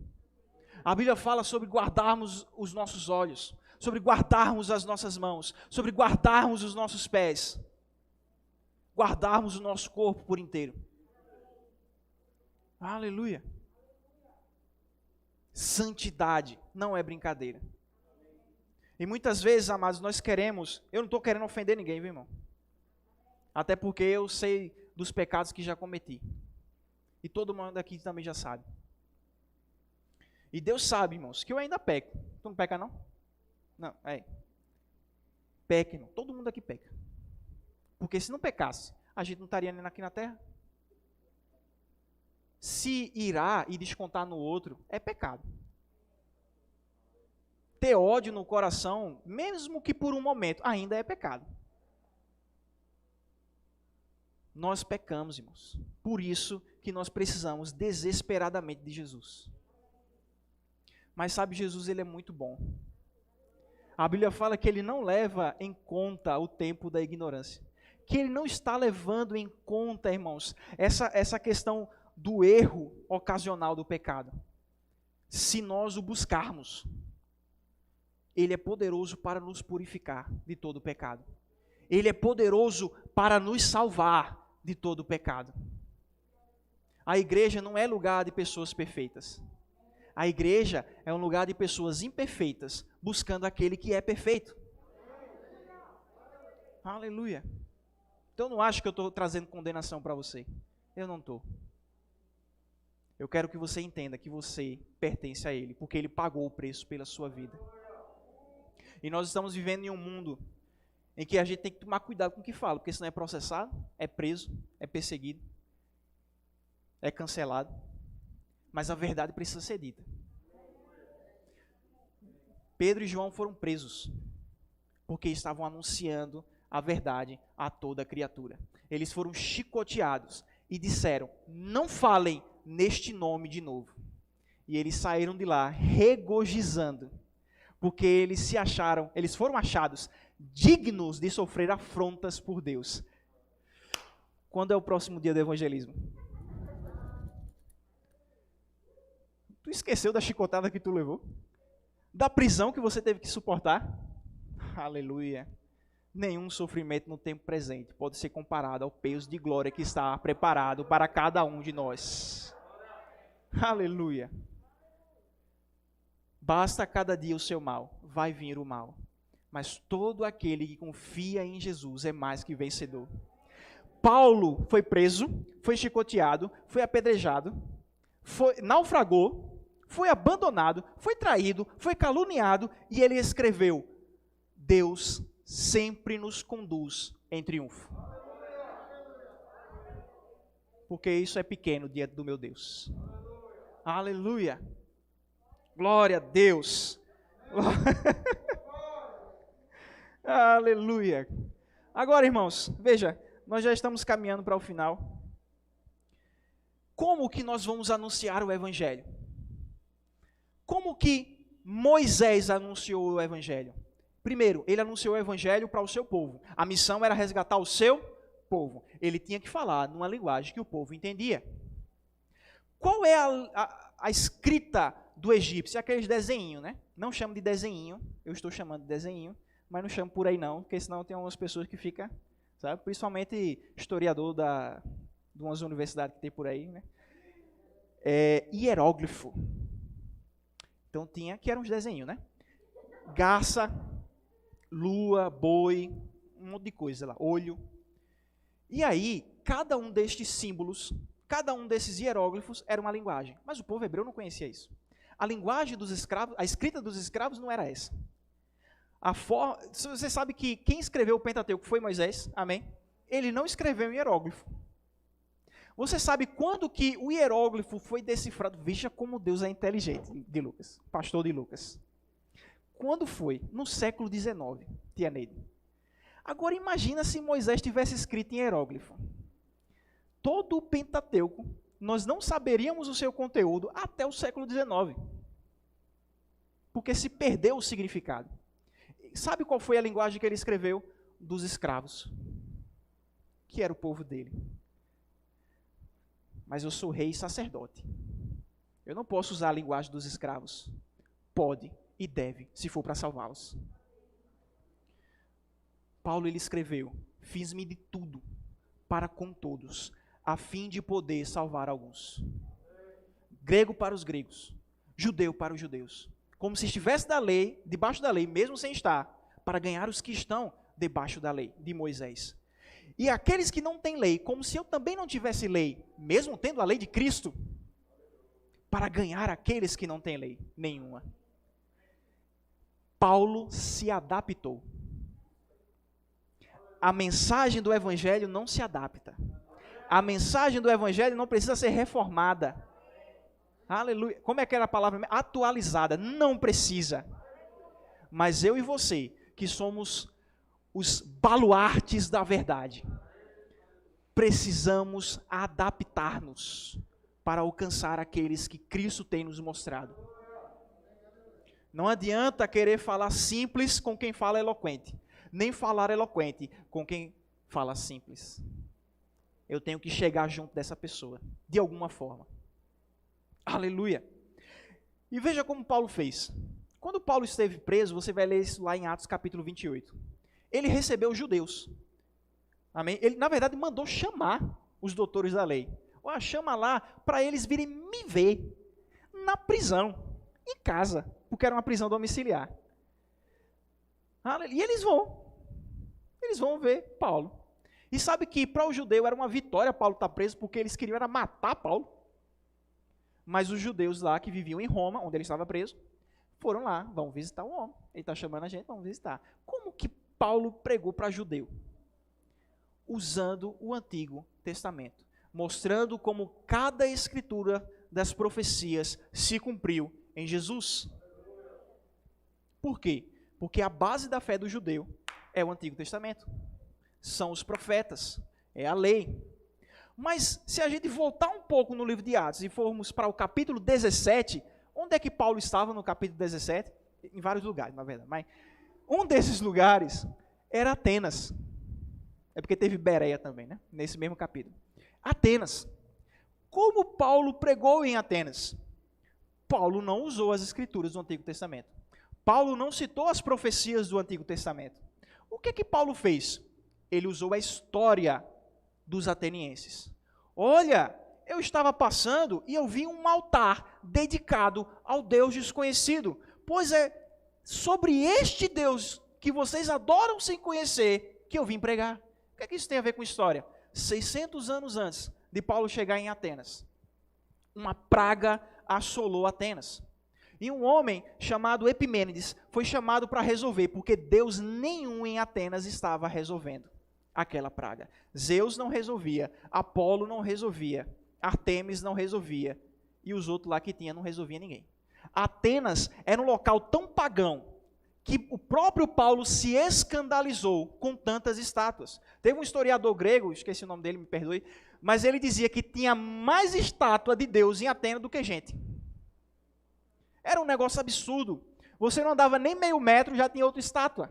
A Bíblia fala sobre guardarmos os nossos olhos, sobre guardarmos as nossas mãos, sobre guardarmos os nossos pés, guardarmos o nosso corpo por inteiro. Aleluia. Santidade não é brincadeira. E muitas vezes, amados, nós queremos, eu não estou querendo ofender ninguém, viu, irmão? Até porque eu sei dos pecados que já cometi. E todo mundo aqui também já sabe. E Deus sabe, irmãos, que eu ainda peco. Tu não peca, não? Não, peca, irmão. Todo mundo aqui peca. Porque se não pecasse, a gente não estaria nem aqui na terra. Se irar e descontar no outro, é pecado. ter ódio no coração, mesmo que por um momento, ainda é pecado. Nós pecamos, irmãos. Por isso que nós precisamos desesperadamente de Jesus. Mas sabe, Jesus, ele é muito bom. A Bíblia fala que ele não leva em conta o tempo da ignorância. Que ele não está levando em conta, irmãos, essa questão do erro ocasional do pecado. Se nós o buscarmos, ele é poderoso para nos purificar de todo o pecado. Ele é poderoso para nos salvar de todo o pecado. A igreja não é lugar de pessoas perfeitas. A igreja é um lugar de pessoas imperfeitas, buscando aquele que é perfeito. Aleluia. Então não acho que eu estou trazendo condenação para você. Eu não estou. Eu quero que você entenda que você pertence a Ele, porque Ele pagou o preço pela sua vida. E nós estamos vivendo em um mundo em que a gente tem que tomar cuidado com o que fala, porque senão é processado, é preso, é perseguido, é cancelado. Mas a verdade precisa ser dita. Pedro e João foram presos, porque estavam anunciando a verdade a toda criatura. Eles foram chicoteados e disseram, não falem neste nome de novo. E eles saíram de lá regozijando, porque eles foram achados dignos de sofrer afrontas por Deus. Quando é o próximo dia do evangelismo? Tu esqueceu da chicotada que tu levou? Da prisão que você teve que suportar? Aleluia. Nenhum sofrimento no tempo presente pode ser comparado ao peso de glória que está preparado para cada um de nós. Aleluia. Basta cada dia o seu mal, vai vir o mal. Mas todo aquele que confia em Jesus é mais que vencedor. Paulo foi preso, foi chicoteado, foi apedrejado, naufragou, foi abandonado, foi traído, foi caluniado, e ele escreveu, Deus sempre nos conduz em triunfo. Porque isso é pequeno diante do meu Deus. Aleluia. Glória a Deus. Aleluia. Agora, irmãos, veja, nós já estamos caminhando para o final. Como que nós vamos anunciar o Evangelho? Como que Moisés anunciou o Evangelho? Primeiro, ele anunciou o Evangelho para o seu povo. A missão era resgatar o seu povo. Ele tinha que falar numa linguagem que o povo entendia. Qual é a escrita do egípcio? Aqueles desenhinhos, né? Não chamo de desenhinho, eu estou chamando de desenhinho, mas não chamo por aí não, porque senão tem algumas pessoas que ficam, sabe? Principalmente historiador de umas universidades que tem por aí, né? Hieróglifo. Então tinha, que eram uns desenhos, né? Garça, lua, boi, um monte de coisa lá, olho. E aí, cada um destes símbolos, cada um desses hieróglifos era uma linguagem. Mas o povo hebreu não conhecia isso. A linguagem dos escravos, a escrita dos escravos não era essa. Você sabe que quem escreveu o Pentateuco foi Moisés, amém? Ele não escreveu em hieróglifo. Você sabe quando que o hieróglifo foi decifrado? Veja como Deus é inteligente, de Lucas, pastor de Lucas. Quando foi? No século XIX, tia Neide. Agora imagina se Moisés tivesse escrito em hieróglifo. Todo o Pentateuco, nós não saberíamos o seu conteúdo até o século XIX. Porque se perdeu o significado. Sabe qual foi a linguagem que ele escreveu? Dos escravos. Que era o povo dele. Mas eu sou rei e sacerdote. Eu não posso usar a linguagem dos escravos. Pode e deve, se for para salvá-los. Paulo ele escreveu, fiz-me de tudo para com todos, a fim de poder salvar alguns. Grego para os gregos, judeu para os judeus. Como se estivesse debaixo da lei, mesmo sem estar, para ganhar os que estão debaixo da lei, de Moisés. E aqueles que não têm lei, como se eu também não tivesse lei, mesmo tendo a lei de Cristo, para ganhar aqueles que não têm lei nenhuma. Paulo se adaptou. A mensagem do Evangelho não se adapta. A mensagem do Evangelho não precisa ser reformada. Aleluia. Como é que era a palavra? Atualizada. Não precisa. Mas eu e você, que somos os baluartes da verdade, precisamos adaptar-nos para alcançar aqueles que Cristo tem nos mostrado. Não adianta querer falar simples com quem fala eloquente, nem falar eloquente com quem fala simples. Eu tenho que chegar junto dessa pessoa, de alguma forma. Aleluia! E veja como Paulo fez. Quando Paulo esteve preso, você vai ler isso lá em Atos capítulo 28. Ele recebeu os judeus. Amém? Ele, na verdade, mandou chamar os doutores da lei. Chama lá para eles virem me ver na prisão, em casa, porque era uma prisão domiciliar. E eles vão ver Paulo. E sabe que para o judeu era uma vitória Paulo estar preso, porque eles queriam era matar Paulo. Mas os judeus lá que viviam em Roma, onde ele estava preso, foram lá, vão visitar o homem. Ele está chamando a gente, vamos visitar. Como que Paulo pregou para judeu? Usando o Antigo Testamento, mostrando como cada escritura das profecias se cumpriu em Jesus. Por quê? Porque a base da fé do judeu é o Antigo Testamento. São os profetas, é a lei. Mas se a gente voltar um pouco no livro de Atos e formos para o capítulo 17, onde é que Paulo estava no capítulo 17? Em vários lugares, na verdade. Mas um desses lugares era Atenas. É porque teve Bereia também, né? Nesse mesmo capítulo. Atenas. Como Paulo pregou em Atenas? Paulo não usou as escrituras do Antigo Testamento. Paulo não citou as profecias do Antigo Testamento. O que Paulo fez? Ele usou a história dos atenienses. Olha, eu estava passando e eu vi um altar dedicado ao Deus desconhecido. Pois é sobre este Deus que vocês adoram sem conhecer que eu vim pregar. O que isso tem a ver com história? 600 anos antes de Paulo chegar em Atenas, uma praga assolou Atenas. E um homem chamado Epimênides foi chamado para resolver, porque Deus nenhum em Atenas estava resolvendo aquela praga. Zeus não resolvia, Apolo não resolvia, Artemis não resolvia, e os outros lá que tinha não resolvia ninguém. Atenas era um local tão pagão que o próprio Paulo se escandalizou com tantas estátuas. Teve um historiador grego, esqueci o nome dele, me perdoe, mas ele dizia que tinha mais estátua de Deus em Atenas do que gente. Era um negócio absurdo. Você não andava nem meio metro, já tinha outra estátua.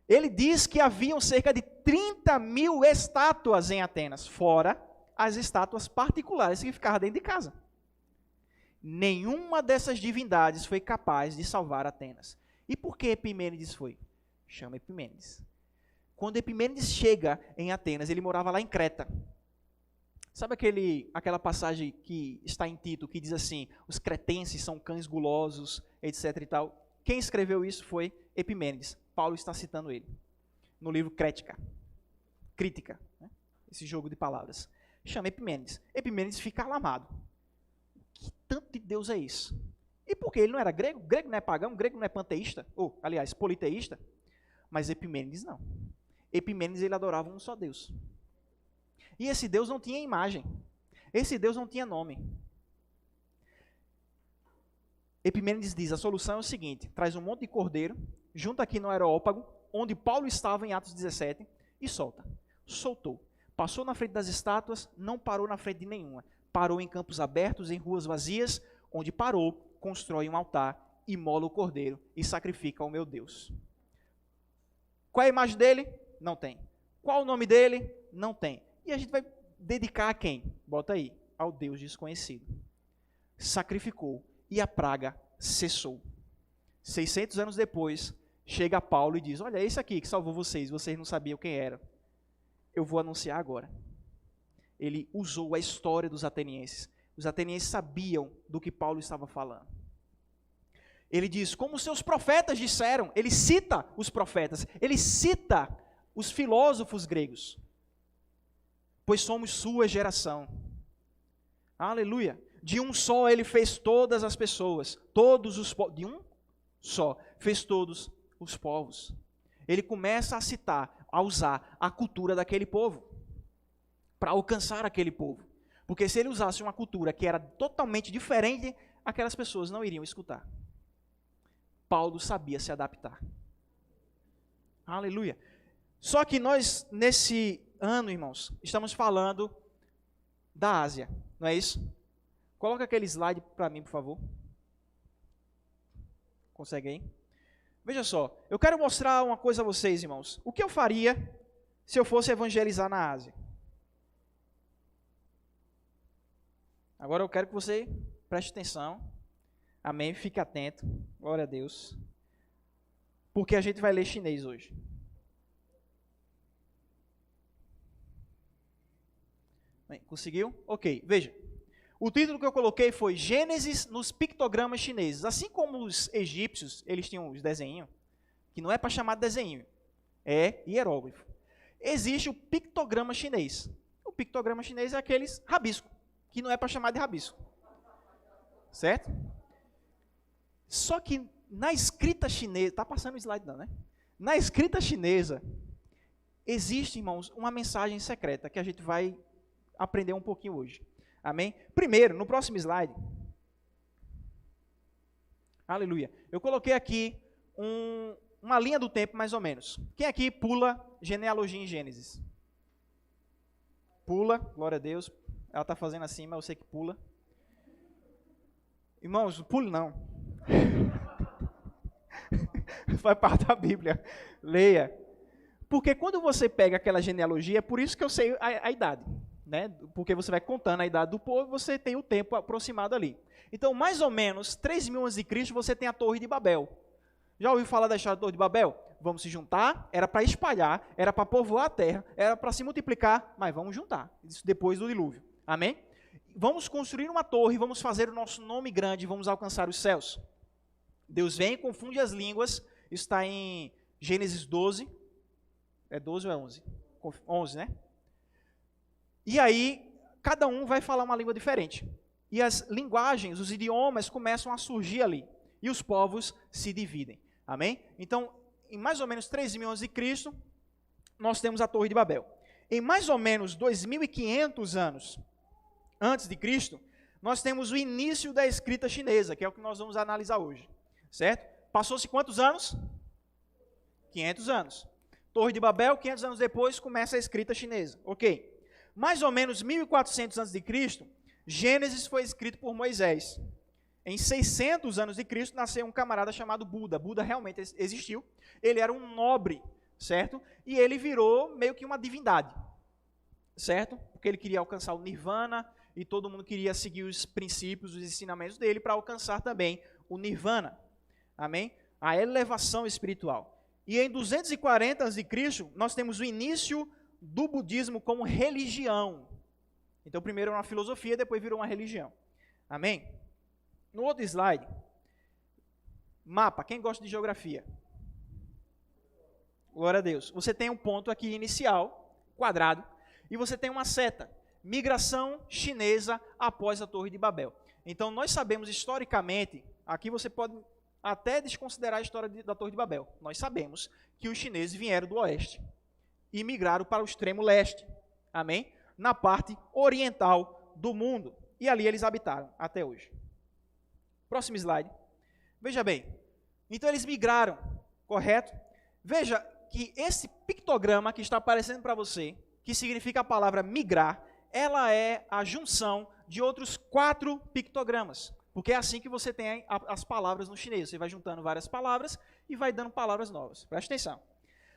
Ele diz que haviam cerca de 30 mil estátuas em Atenas, fora as estátuas particulares que ficavam dentro de casa. Nenhuma dessas divindades foi capaz de salvar Atenas. E por que Epimênides foi? Chama Epimênides. Quando Epimênides chega em Atenas, ele morava lá em Creta. Sabe aquela passagem que está em Tito, que diz assim, os cretenses são cães gulosos, etc e tal. Quem escreveu isso foi Epimênides. Paulo está citando ele no livro Crítica, né? Esse jogo de palavras. Chama Epimênides. Epimênides fica alarmado. Que tanto de Deus é isso? E por quê? Ele não era grego? Grego não é pagão? Grego não é panteísta? Ou, aliás, politeísta? Mas Epimênides não. Epimênides ele adorava um só Deus. E esse Deus não tinha imagem. Esse Deus não tinha nome. Epimênides diz, a solução é o seguinte, traz um monte de cordeiro, junta aqui no Areópago, onde Paulo estava em Atos 17, e solta. Soltou. Passou na frente das estátuas, não parou na frente de nenhuma. Parou em campos abertos, em ruas vazias, onde parou, constrói um altar, imola o cordeiro e sacrifica ao meu Deus. Qual é a imagem dele? Não tem. Qual o nome dele? Não tem. E a gente vai dedicar a quem? Bota aí, ao Deus desconhecido. Sacrificou e a praga cessou. 600 anos depois, chega Paulo e diz, olha, esse aqui que salvou vocês não sabiam quem era. Eu vou anunciar agora. Ele usou a história dos atenienses. Os atenienses sabiam do que Paulo estava falando. Ele diz, como seus profetas disseram, ele cita os profetas, ele cita os filósofos gregos, pois somos sua geração. Aleluia. De um só ele fez todas as pessoas, todos os povos, de um só fez todos os povos. Ele começa a citar, a usar a cultura daquele povo, para alcançar aquele povo. Porque se ele usasse uma cultura que era totalmente diferente, aquelas pessoas não iriam escutar. Paulo sabia se adaptar. Aleluia. Só que nós, nesse ano, irmãos, estamos falando da Ásia, não é isso? Coloca aquele slide para mim, por favor. Consegue aí? Veja só, eu quero mostrar uma coisa a vocês, irmãos. O que eu faria se eu fosse evangelizar na Ásia? Agora eu quero que você preste atenção. Amém? Fique atento. Glória a Deus. Porque a gente vai ler chinês hoje. Bem, conseguiu? Ok, veja. O título que eu coloquei foi Gênesis nos pictogramas chineses. Assim como os egípcios, eles tinham os desenhos, que não é para chamar de desenho, é hieróglifo. Existe o pictograma chinês. O pictograma chinês é aqueles rabisco, que não é para chamar de rabisco. Certo? Só que na escrita chinesa, está passando o slide não, né? Na escrita chinesa, existe, irmãos, uma mensagem secreta que a gente vai aprender um pouquinho hoje. Amém? Primeiro, no próximo slide. Aleluia. Eu coloquei aqui uma linha do tempo, mais ou menos. Quem aqui pula genealogia em Gênesis? Pula, glória a Deus. Ela está fazendo assim, mas eu sei que pula. Irmãos, pule não. Faz parte da Bíblia. Leia. Porque quando você pega aquela genealogia, é por isso que eu sei a idade. Né? Porque você vai contando a idade do povo, você tem o tempo aproximado ali. Então, mais ou menos, 3.000 a.C., você tem a Torre de Babel. Já ouviu falar da história da Torre de Babel? Vamos se juntar, era para espalhar, era para povoar a terra, era para se multiplicar, mas vamos juntar, isso depois do dilúvio. Amém? Vamos construir uma torre, vamos fazer o nosso nome grande, vamos alcançar os céus. Deus vem e confunde as línguas, isso está em Gênesis 12. É 12 ou é 11? 11, né? E aí, cada um vai falar uma língua diferente. E as linguagens, os idiomas começam a surgir ali. E os povos se dividem. Amém? Então, em mais ou menos 3.000 a.C., nós temos a Torre de Babel. Em mais ou menos 2.500 anos antes de Cristo, nós temos o início da escrita chinesa, que é o que nós vamos analisar hoje. Certo? Passou-se quantos anos? 500 anos. Torre de Babel, 500 anos depois, começa a escrita chinesa. Ok. Mais ou menos 1.400 a.C., Gênesis foi escrito por Moisés. Em 600 anos de Cristo, nasceu um camarada chamado Buda. Buda realmente existiu. Ele era um nobre, certo? E ele virou meio que uma divindade, certo? Porque ele queria alcançar o Nirvana e todo mundo queria seguir os princípios, os ensinamentos dele para alcançar também o Nirvana. Amém? A elevação espiritual. E em 240 a.C., nós temos o início do budismo como religião. Então, primeiro era uma filosofia, depois virou uma religião. Amém? No outro slide, mapa. Quem gosta de geografia? Glória a Deus. Você tem um ponto aqui inicial, quadrado, e você tem uma seta. Migração chinesa após a Torre de Babel. Então, nós sabemos historicamente, aqui você pode até desconsiderar a história da Torre de Babel. Nós sabemos que os chineses vieram do oeste e migraram para o extremo leste, amém? Na parte oriental do mundo. E ali eles habitaram até hoje. Próximo slide. Veja bem. Então eles migraram, correto? Veja que esse pictograma que está aparecendo para você, que significa a palavra migrar, ela é a junção de outros 4 pictogramas. Porque é assim que você tem as palavras no chinês. Você vai juntando várias palavras e vai dando palavras novas. Preste atenção.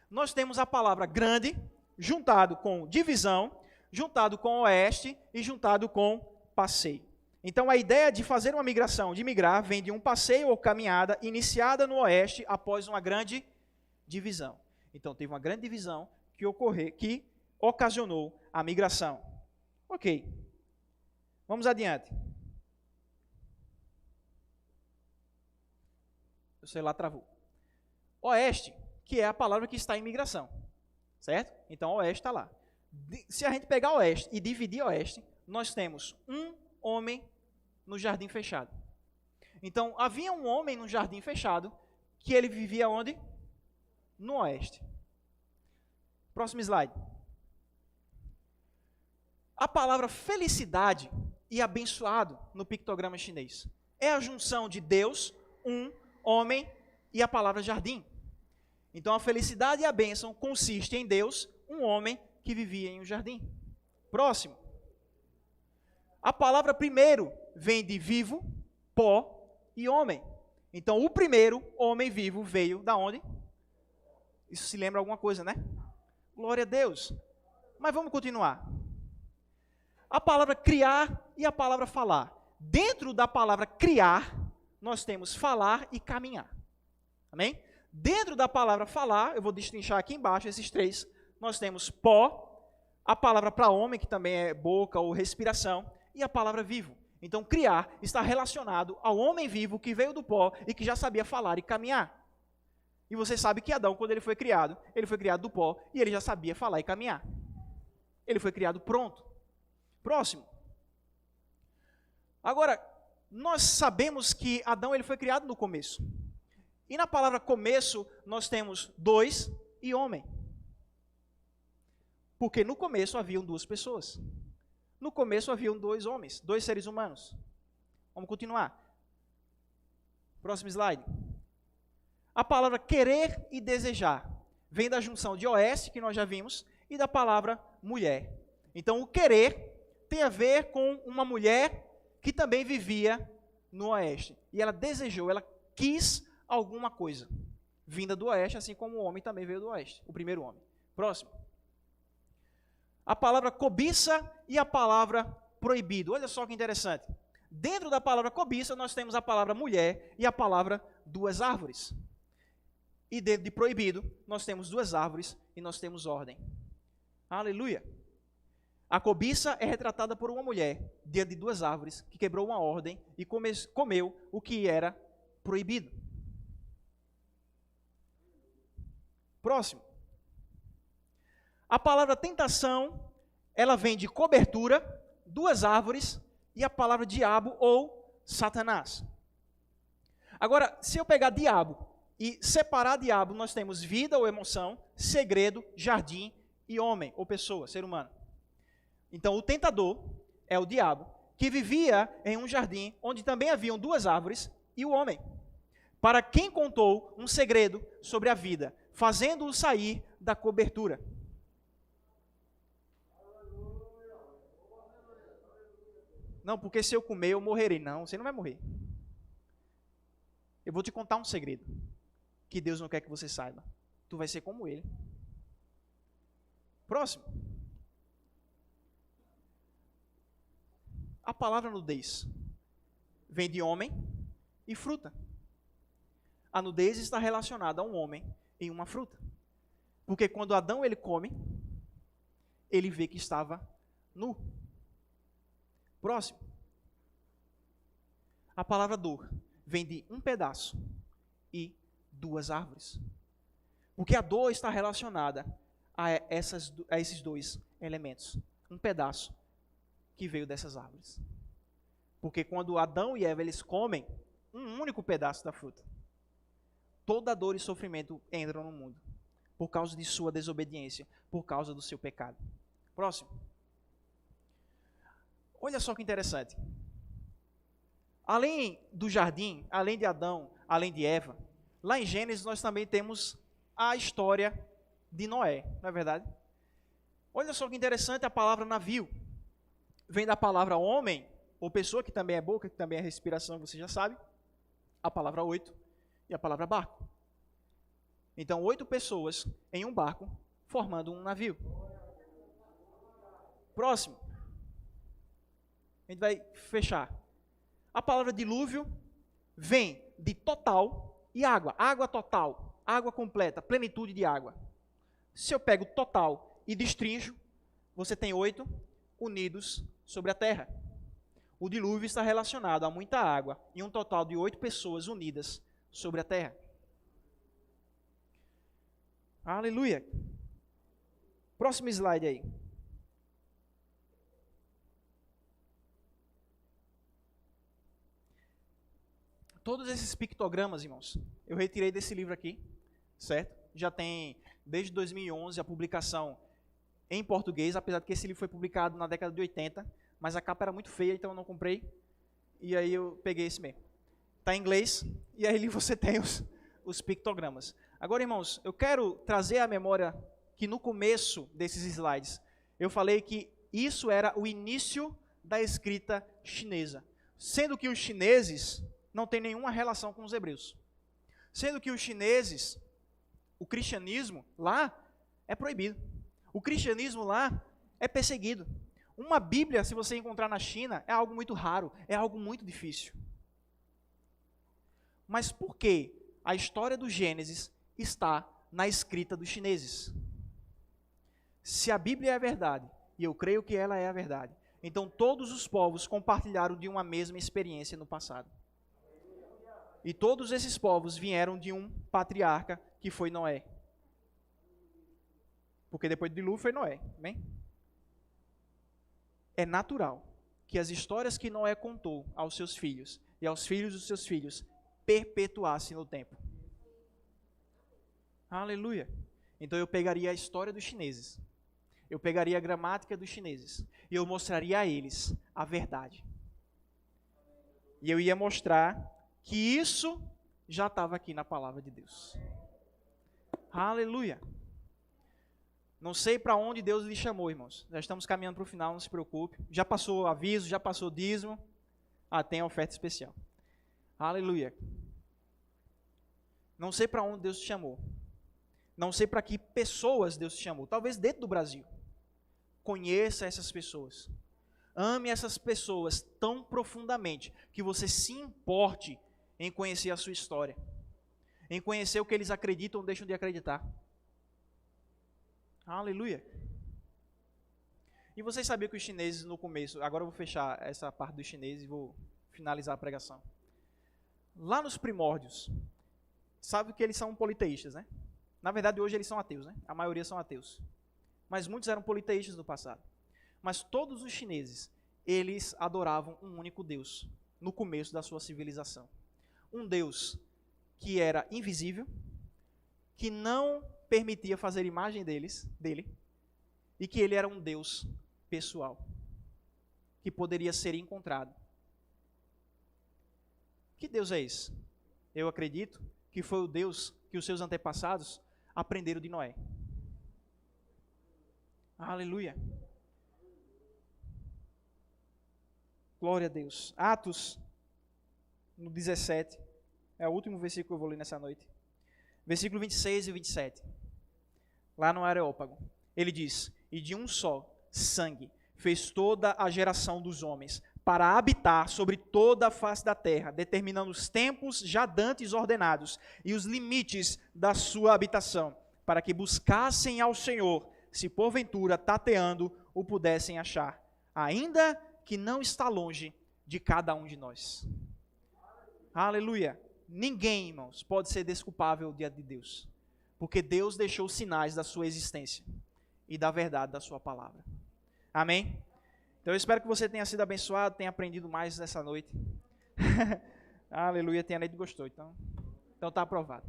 Nós temos a palavra grande, juntado com divisão, juntado com oeste e juntado com passeio. Então, a ideia de fazer uma migração, de migrar, vem de um passeio ou caminhada iniciada no oeste após uma grande divisão. Então, teve uma grande divisão que ocasionou a migração. Ok. Vamos adiante. O celular travou. Oeste, que é a palavra que está em migração. Certo? Então, oeste está lá. Se a gente pegar oeste e dividir oeste, nós temos um homem no jardim fechado. Então, havia um homem no jardim fechado que ele vivia onde? No oeste. Próximo slide. A palavra felicidade e abençoado no pictograma chinês é a junção de Deus, um, homem e a palavra jardim. Então a felicidade e a bênção consistem em Deus, um homem que vivia em um jardim. Próximo. A palavra primeiro vem de vivo, pó e homem. Então o primeiro homem vivo veio da onde? Isso se lembra alguma coisa, né? Glória a Deus. Mas vamos continuar. A palavra criar e a palavra falar. Dentro da palavra criar, nós temos falar e caminhar. Amém? Dentro da palavra falar, eu vou destrinchar aqui embaixo esses três. Nós temos pó, a palavra para homem, que também é boca ou respiração, e a palavra vivo. Então, criar está relacionado ao homem vivo que veio do pó e que já sabia falar e caminhar. E você sabe que Adão, quando ele foi criado do pó e ele já sabia falar e caminhar. Ele foi criado pronto. Próximo. Agora, nós sabemos que Adão ele foi criado no começo. E na palavra começo, nós temos dois e homem. Porque no começo haviam duas pessoas. No começo haviam dois homens, dois seres humanos. Vamos continuar. Próximo slide. A palavra querer e desejar vem da junção de oeste, que nós já vimos, e da palavra mulher. Então, o querer tem a ver com uma mulher que também vivia no oeste. E ela desejou, ela quis alguma coisa vinda do oeste, assim como o homem também veio do oeste, o primeiro homem. Próximo. A palavra cobiça e a palavra proibido. Olha só que interessante. Dentro da palavra cobiça, nós temos a palavra mulher e a palavra duas árvores. E dentro de proibido, nós temos duas árvores e nós temos ordem. Aleluia. A cobiça é retratada por uma mulher diante de duas árvores que quebrou uma ordem e comeu o que era proibido. Próximo. A palavra tentação, ela vem de cobertura, duas árvores e a palavra diabo ou Satanás. Agora, se eu pegar diabo e separar diabo, nós temos vida ou emoção, segredo, jardim e homem ou pessoa, ser humano. Então, o tentador é o diabo, que vivia em um jardim onde também haviam duas árvores e o homem, para quem contou um segredo sobre a vida, fazendo-o sair da cobertura. Não, porque se eu comer, eu morrerei. Não, você não vai morrer. Eu vou te contar um segredo que Deus não quer que você saiba. Tu vai ser como ele. Próximo. A palavra nudez vem de homem e fruta. A nudez está relacionada a um homem e uma fruta. Porque quando Adão ele come, ele vê que estava nu. Próximo. A palavra dor vem de um pedaço e duas árvores. Porque a dor está relacionada a esses dois elementos. Um pedaço que veio dessas árvores. Porque quando Adão e Eva eles comem um único pedaço da fruta, toda dor e sofrimento entram no mundo. Por causa de sua desobediência, por causa do seu pecado. Próximo. Olha só que interessante. Além do jardim, além de Adão, além de Eva, lá em Gênesis nós também temos a história de Noé, não é verdade? Olha só que interessante a palavra navio. Vem da palavra homem, ou pessoa, que também é boca, que também é respiração, você já sabe. A palavra 8 e a palavra barco. Então, 8 pessoas em um barco, formando um navio. Próximo. A gente vai fechar. A palavra dilúvio vem de total e água. Água total, água completa, plenitude de água. Se eu pego total e destrinjo, você tem 8 unidos sobre a terra. O dilúvio está relacionado a muita água e um total de 8 pessoas unidas sobre a terra. Aleluia. Próximo slide aí. Todos esses pictogramas, irmãos, eu retirei desse livro aqui, certo? Já tem, desde 2011, a publicação em português, apesar de que esse livro foi publicado na década de 80, mas a capa era muito feia, então eu não comprei, e aí eu peguei esse mesmo. Está em inglês, e aí você tem os pictogramas. Agora, irmãos, eu quero trazer à memória que no começo desses slides, eu falei que isso era o início da escrita chinesa. Sendo que os chineses não têm nenhuma relação com os hebreus. Sendo que os chineses, o cristianismo lá é proibido. O cristianismo lá é perseguido. Uma Bíblia, se você encontrar na China, é algo muito raro, é algo muito difícil. Mas por que a história do Gênesis está na escrita dos chineses? Se a Bíblia é a verdade, e eu creio que ela é a verdade, então todos os povos compartilharam de uma mesma experiência no passado. E todos esses povos vieram de um patriarca que foi Noé. Porque depois do dilúvio foi Noé, bem? É natural que as histórias que Noé contou aos seus filhos e aos filhos dos seus filhos perpetuassem no tempo. Aleluia! Então eu pegaria a história dos chineses, eu pegaria a gramática dos chineses e eu mostraria a eles a verdade. E eu ia mostrar que isso já estava aqui na palavra de Deus. Aleluia! Não sei para onde Deus lhe chamou, irmãos. Já estamos caminhando para o final, não se preocupe. Já passou aviso, já passou dízimo. Tem a oferta especial. Aleluia! Não sei para onde Deus te chamou. Não sei para que pessoas Deus te chamou. Talvez dentro do Brasil. Conheça essas pessoas. Ame essas pessoas tão profundamente que você se importe em conhecer a sua história. Em conhecer o que eles acreditam ou deixam de acreditar. Aleluia! E vocês sabiam que os chineses no começo, agora eu vou fechar essa parte dos chineses e vou finalizar a pregação. Lá nos primórdios, sabe que eles são politeístas, né? Na verdade, hoje eles são ateus, né? A maioria são ateus. Mas muitos eram politeístas no passado. Mas todos os chineses, eles adoravam um único Deus, no começo da sua civilização. Um Deus que era invisível, que não permitia fazer imagem dele, e que ele era um Deus pessoal, que poderia ser encontrado. Que Deus é esse? Eu acredito que foi o Deus que os seus antepassados aprenderam de Noé. Aleluia! Glória a Deus. Atos, no 17, é o último versículo que eu vou ler nessa noite. Versículo 26 e 27. Lá no Areópago. Ele diz: e de um só sangue fez toda a geração dos homens, para habitar sobre toda a face da terra, determinando os tempos já dantes ordenados e os limites da sua habitação, para que buscassem ao Senhor, se porventura, tateando, o pudessem achar, ainda que não está longe de cada um de nós. Aleluia! Ninguém, irmãos, pode ser desculpável diante de Deus, porque Deus deixou sinais da sua existência e da verdade da sua palavra. Amém? Então eu espero que você tenha sido abençoado, tenha aprendido mais nessa noite. Aleluia, tenha lido e gostou. Então está aprovado.